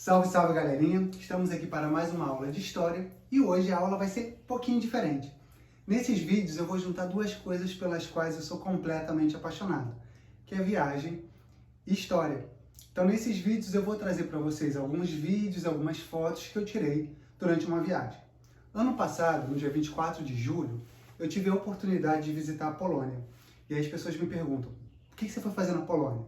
Salve, salve, galerinha! Estamos aqui para mais uma aula de História e hoje a aula vai ser um pouquinho diferente. Nesses vídeos eu vou juntar duas coisas pelas quais eu sou completamente apaixonado, que é viagem e História. Então nesses vídeos eu vou trazer para vocês alguns vídeos, algumas fotos que eu tirei durante uma viagem. Ano passado, no dia 24 de julho, eu tive a oportunidade de visitar a Polônia. E aí as pessoas me perguntam, o que você foi fazer na Polônia?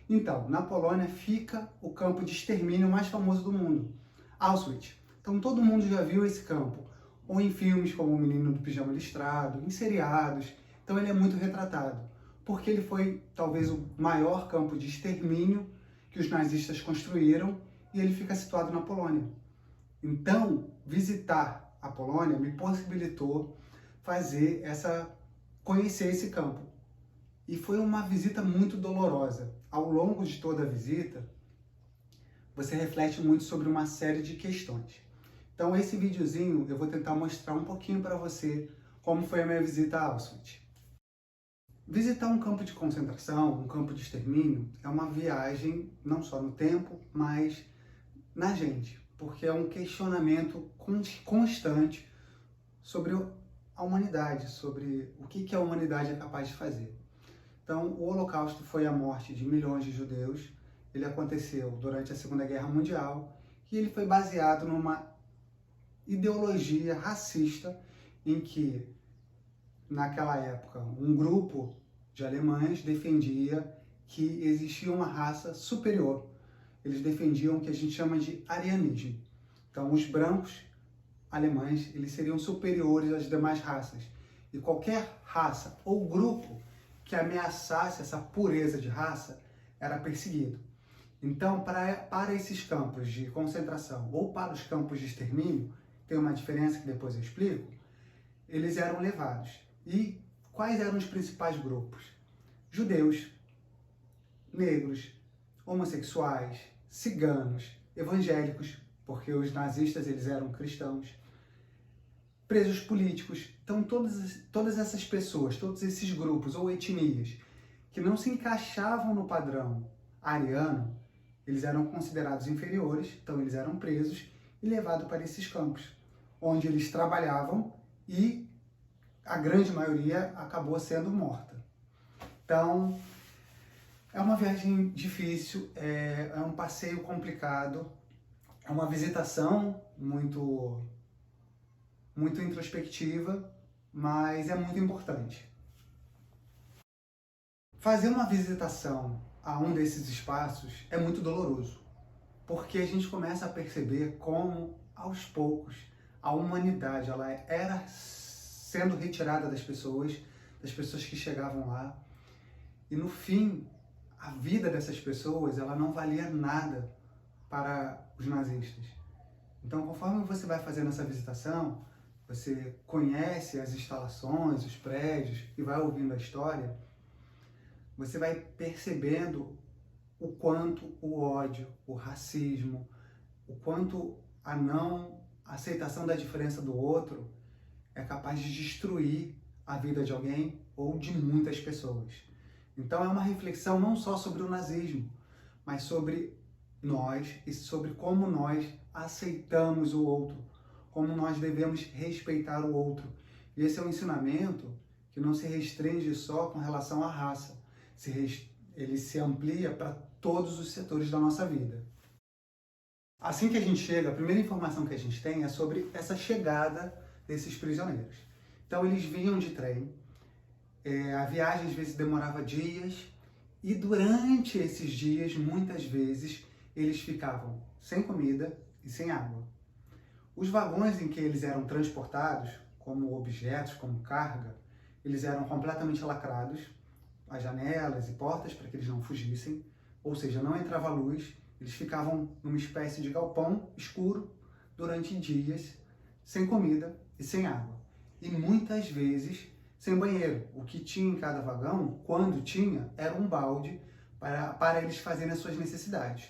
Então, na Polônia fica o campo de extermínio mais famoso do mundo, Auschwitz. Então todo mundo já viu esse campo, ou em filmes como O Menino do Pijama Listrado, em seriados. Então ele é muito retratado, porque ele foi talvez o maior campo de extermínio que os nazistas construíram e ele fica situado na Polônia. Então, visitar a Polônia me possibilitou conhecer esse campo. E foi uma visita muito dolorosa. Ao longo de toda a visita, você reflete muito sobre uma série de questões. Então, esse videozinho eu vou tentar mostrar um pouquinho para você como foi a minha visita a Auschwitz. Visitar um campo de concentração, um campo de extermínio, é uma viagem não só no tempo, mas na gente, porque é um questionamento constante sobre a humanidade, sobre o que a humanidade é capaz de fazer. Então, o Holocausto foi a morte de milhões de judeus. Ele aconteceu durante a Segunda Guerra Mundial e ele foi baseado numa ideologia racista em que, naquela época, um grupo de alemães defendia que existia uma raça superior. Eles defendiam o que a gente chama de arianismo. Então, os brancos alemães, eles seriam superiores às demais raças. E qualquer raça ou grupo que ameaçasse essa pureza de raça era perseguido. Então, para esses campos de concentração ou para os campos de extermínio, tem uma diferença que depois eu explico, eles eram levados. E quais eram os principais grupos? Judeus, negros, homossexuais, ciganos, evangélicos, porque os nazistas eles eram cristãos, presos políticos. Então todas essas pessoas, todos esses grupos ou etnias que não se encaixavam no padrão ariano, eles eram considerados inferiores, então eles eram presos e levados para esses campos, onde eles trabalhavam e a grande maioria acabou sendo morta. Então, é uma viagem difícil, é um passeio complicado, é uma visitação muito introspectiva, mas é muito importante. Fazer uma visitação a um desses espaços é muito doloroso, porque a gente começa a perceber como, aos poucos, a humanidade ela era sendo retirada das pessoas que chegavam lá, e no fim, a vida dessas pessoas ela não valia nada para os nazistas. Então, conforme você vai fazendo essa visitação, você conhece as instalações, os prédios e vai ouvindo a história, você vai percebendo o quanto o ódio, o racismo, o quanto a não aceitação da diferença do outro é capaz de destruir a vida de alguém ou de muitas pessoas. Então é uma reflexão não só sobre o nazismo, mas sobre nós e sobre como nós aceitamos o outro, como nós devemos respeitar o outro. E esse é um ensinamento que não se restringe só com relação à raça, ele se amplia para todos os setores da nossa vida. Assim que a gente chega, a primeira informação que a gente tem é sobre essa chegada desses prisioneiros. Então eles vinham de trem, a viagem às vezes demorava dias, e durante esses dias, muitas vezes, eles ficavam sem comida e sem água. Os vagões em que eles eram transportados, como objetos, como carga, eles eram completamente lacrados, as janelas e portas para que eles não fugissem, ou seja, não entrava luz, eles ficavam numa espécie de galpão escuro durante dias, sem comida e sem água. E muitas vezes sem banheiro. O que tinha em cada vagão, quando tinha, era um balde para eles fazerem as suas necessidades.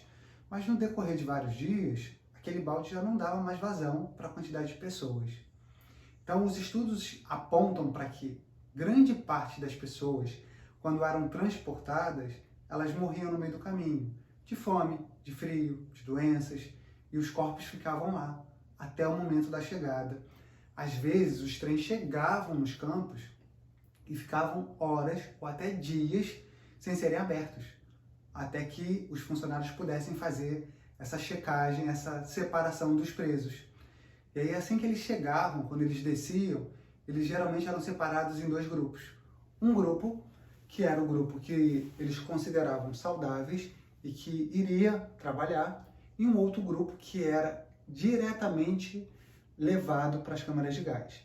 Mas no decorrer de vários dias, aquele balde já não dava mais vazão para a quantidade de pessoas. Então, os estudos apontam para que grande parte das pessoas, quando eram transportadas, elas morriam no meio do caminho, de fome, de frio, de doenças. e os corpos ficavam lá até o momento da chegada. Às vezes, os trens chegavam nos campos e ficavam horas ou até dias sem serem abertos, até que os funcionários pudessem fazer essa checagem, essa separação dos presos. E aí, assim que eles chegavam, quando eles desciam, eles geralmente eram separados em dois grupos. Um grupo, que era o grupo que eles consideravam saudáveis e que iria trabalhar, e um outro grupo que era diretamente levado para as câmaras de gás.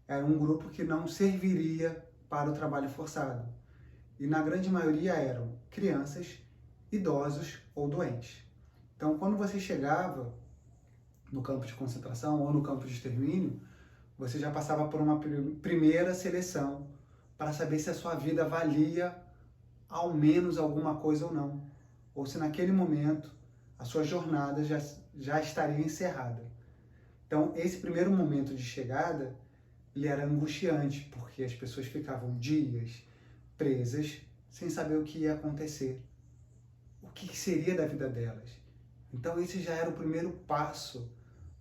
Era um grupo que não serviria para o trabalho forçado. E na grande maioria eram crianças, idosos ou doentes. Então, quando você chegava no campo de concentração ou no campo de extermínio, você já passava por uma primeira seleção para saber se a sua vida valia ao menos alguma coisa ou não. Ou se naquele momento a sua jornada já estaria encerrada. Então, esse primeiro momento de chegada, ele era angustiante, porque as pessoas ficavam dias presas, sem saber o que ia acontecer, o que seria da vida delas. Então, esse já era o primeiro passo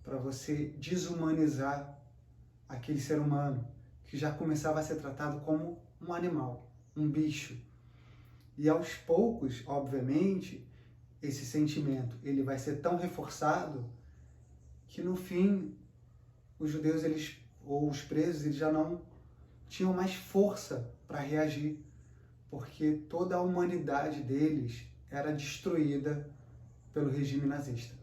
para você desumanizar aquele ser humano, que já começava a ser tratado como um animal, um bicho. E aos poucos, obviamente, esse sentimento ele vai ser tão reforçado que no fim os judeus ou os presos eles já não tinham mais força para reagir, porque toda a humanidade deles era destruída pelo regime nazista.